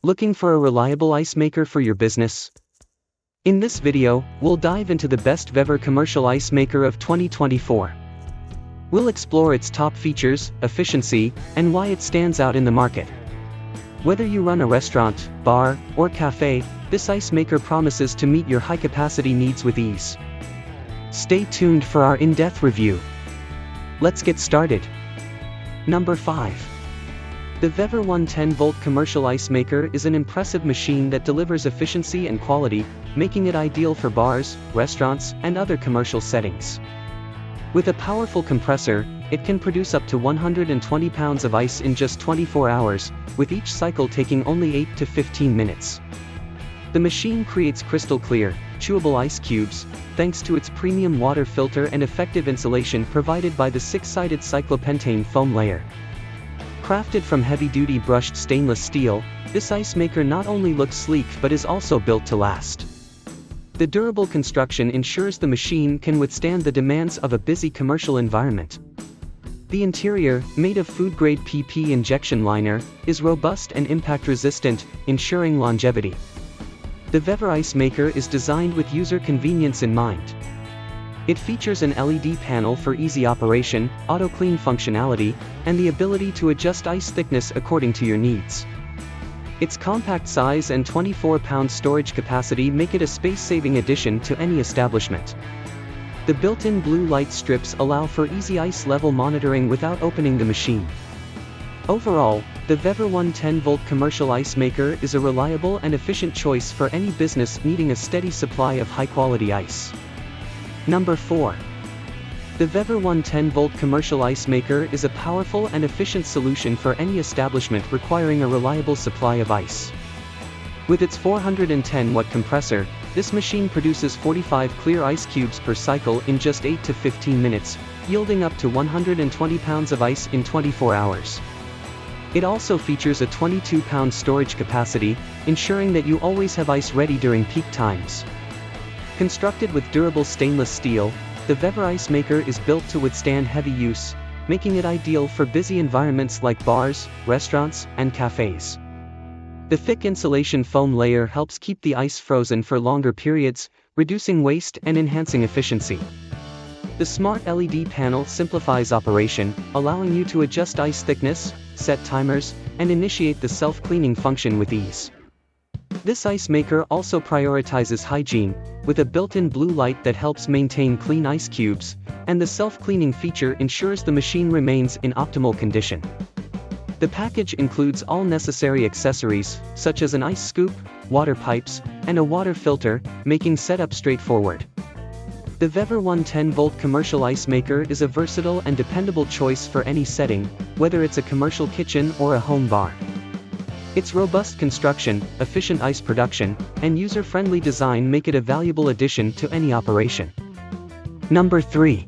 Looking for a reliable ice maker for your business? In this video, we'll dive into the best VEVOR commercial ice maker of 2024. We'll explore its top features, efficiency, and why it stands out in the market. Whether you run a restaurant, bar, or cafe, this ice maker promises to meet your high-capacity needs with ease. Stay tuned for our in-depth review. Let's get started. Number 5. The VEVOR 110-volt commercial ice maker is an impressive machine that delivers efficiency and quality, making it ideal for bars, restaurants, and other commercial settings. With a powerful compressor, it can produce up to 120 pounds of ice in just 24 hours, with each cycle taking only 8 to 15 minutes. The machine creates crystal clear, chewable ice cubes, thanks to its premium water filter and effective insulation provided by the 6-sided cyclopentane foam layer. Crafted from heavy-duty brushed stainless steel, this ice maker not only looks sleek but is also built to last. The durable construction ensures the machine can withstand the demands of a busy commercial environment. The interior, made of food-grade PP injection liner, is robust and impact-resistant, ensuring longevity. The VEVOR ice maker is designed with user convenience in mind. It features an LED panel for easy operation, auto-clean functionality, and the ability to adjust ice thickness according to your needs. Its compact size and 24-pound storage capacity make it a space-saving addition to any establishment. The built-in blue light strips allow for easy ice level monitoring without opening the machine. Overall, the VEVOR 110-volt commercial ice maker is a reliable and efficient choice for any business needing a steady supply of high-quality ice. Number 4. The VEVOR 110-volt commercial ice maker is a powerful and efficient solution for any establishment requiring a reliable supply of ice. With its 410-watt compressor, this machine produces 45 clear ice cubes per cycle in just 8 to 15 minutes, yielding up to 120 pounds of ice in 24 hours. It also features a 22-pound storage capacity, ensuring that you always have ice ready during peak times. Constructed with durable stainless steel, the VEVOR ice maker is built to withstand heavy use, making it ideal for busy environments like bars, restaurants, and cafes. The thick insulation foam layer helps keep the ice frozen for longer periods, reducing waste and enhancing efficiency. The smart LED panel simplifies operation, allowing you to adjust ice thickness, set timers, and initiate the self-cleaning function with ease. This ice maker also prioritizes hygiene, with a built-in blue light that helps maintain clean ice cubes, and the self-cleaning feature ensures the machine remains in optimal condition. The package includes all necessary accessories, such as an ice scoop, water pipes, and a water filter, making setup straightforward. The VEVOR 110-volt commercial ice maker is a versatile and dependable choice for any setting, whether it's a commercial kitchen or a home bar. Its robust construction, efficient ice production, and user-friendly design make it a valuable addition to any operation. Number 3.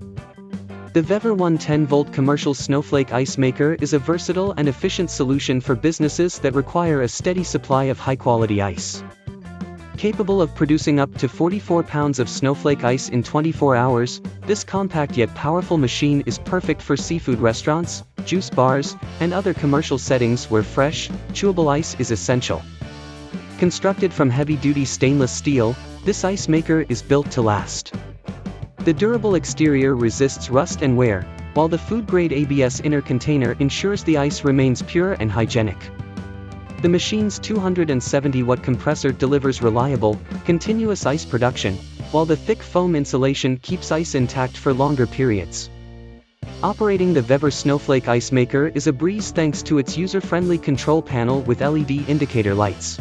The VEVOR 110-volt commercial snowflake ice maker is a versatile and efficient solution for businesses that require a steady supply of high-quality ice. Capable of producing up to 44 pounds of snowflake ice in 24 hours, this compact yet powerful machine is perfect for seafood restaurants, juice bars, and other commercial settings where fresh, chewable ice is essential. Constructed from heavy-duty stainless steel, this ice maker is built to last. The durable exterior resists rust and wear, while the food-grade ABS inner container ensures the ice remains pure and hygienic. The machine's 270-watt compressor delivers reliable, continuous ice production, while the thick foam insulation keeps ice intact for longer periods. Operating the VEVOR Snowflake ice maker is a breeze thanks to its user-friendly control panel with LED indicator lights.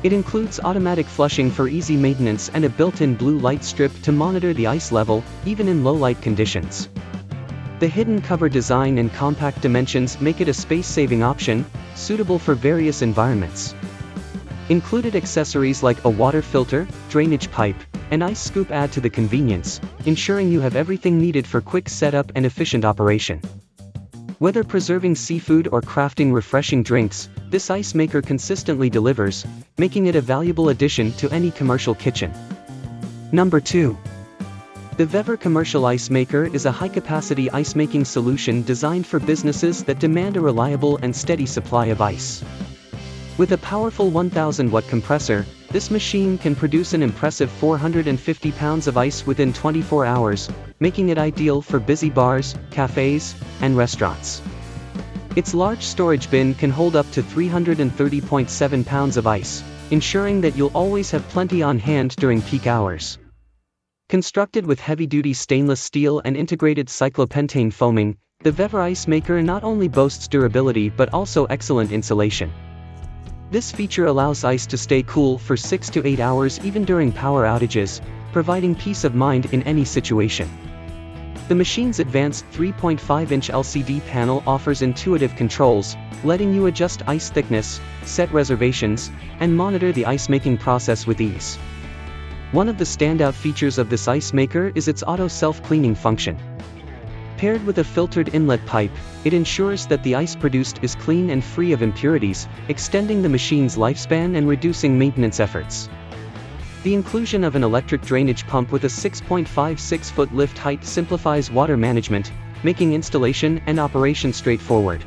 It includes automatic flushing for easy maintenance and a built-in blue light strip to monitor the ice level, even in low-light conditions. The hidden cover design and compact dimensions make it a space-saving option, suitable for various environments. Included accessories like a water filter, drainage pipe, and ice scoop add to the convenience, ensuring you have everything needed for quick setup and efficient operation. Whether preserving seafood or crafting refreshing drinks, this ice maker consistently delivers, making it a valuable addition to any commercial kitchen. Number 2. The VEVOR Commercial Ice Maker is a high-capacity ice-making solution designed for businesses that demand a reliable and steady supply of ice. With a powerful 1000-watt compressor, this machine can produce an impressive 450 pounds of ice within 24 hours, making it ideal for busy bars, cafes, and restaurants. Its large storage bin can hold up to 330.7 pounds of ice, ensuring that you'll always have plenty on hand during peak hours. Constructed with heavy-duty stainless steel and integrated cyclopentane foaming, the VEVOR Ice Maker not only boasts durability but also excellent insulation. This feature allows ice to stay cool for 6 to 8 hours even during power outages, providing peace of mind in any situation. The machine's advanced 3.5-inch LCD panel offers intuitive controls, letting you adjust ice thickness, set reservations, and monitor the ice-making process with ease. One of the standout features of this ice maker is its auto self-cleaning function. Paired with a filtered inlet pipe, it ensures that the ice produced is clean and free of impurities, extending the machine's lifespan and reducing maintenance efforts. The inclusion of an electric drainage pump with a 6.56-foot lift height simplifies water management, making installation and operation straightforward.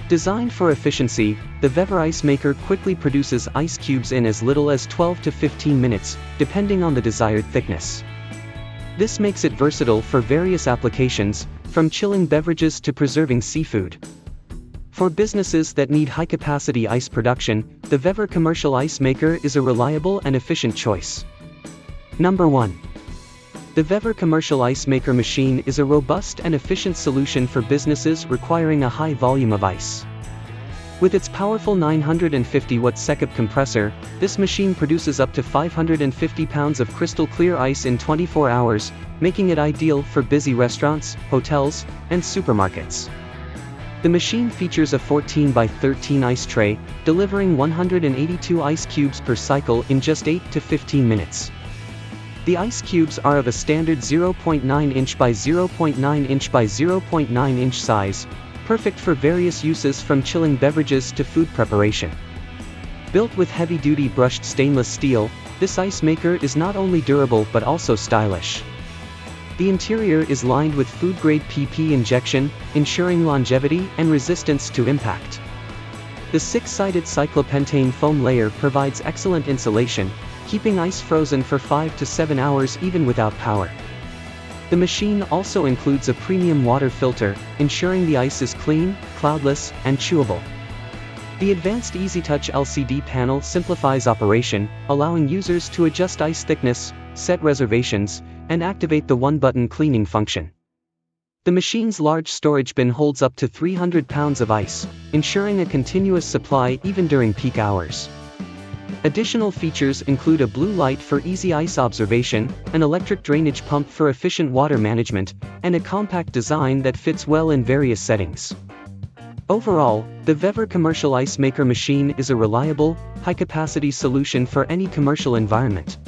Designed for efficiency, the VEVOR Ice Maker quickly produces ice cubes in as little as 12 to 15 minutes, depending on the desired thickness. This makes it versatile for various applications, from chilling beverages to preserving seafood. For businesses that need high-capacity ice production, the VEVOR Commercial Ice Maker is a reliable and efficient choice. Number 1. The VEVOR Commercial Ice Maker machine is a robust and efficient solution for businesses requiring a high volume of ice. With its powerful 950-watt second compressor, this machine produces up to 550 pounds of crystal-clear ice in 24 hours, making it ideal for busy restaurants, hotels, and supermarkets. The machine features a 14 by 13 ice tray, delivering 182 ice cubes per cycle in just 8 to 15 minutes. The ice cubes are of a standard 0.9 inch by 0.9 inch by 0.9 inch size, perfect for various uses from chilling beverages to food preparation. Built with heavy-duty brushed stainless steel, this ice maker is not only durable but also stylish. The interior is lined with food-grade PP injection, ensuring longevity and resistance to impact. The 6-sided cyclopentane foam layer provides excellent insulation, keeping ice frozen for 5 to 7 hours even without power. The machine also includes a premium water filter, ensuring the ice is clean, cloudless, and chewable. The advanced EasyTouch LCD panel simplifies operation, allowing users to adjust ice thickness, set reservations, and activate the one-button cleaning function. The machine's large storage bin holds up to 300 pounds of ice, ensuring a continuous supply even during peak hours. Additional features include a blue light for easy ice observation, an electric drainage pump for efficient water management, and a compact design that fits well in various settings. Overall, the VEVOR Commercial Ice Maker machine is a reliable, high-capacity solution for any commercial environment.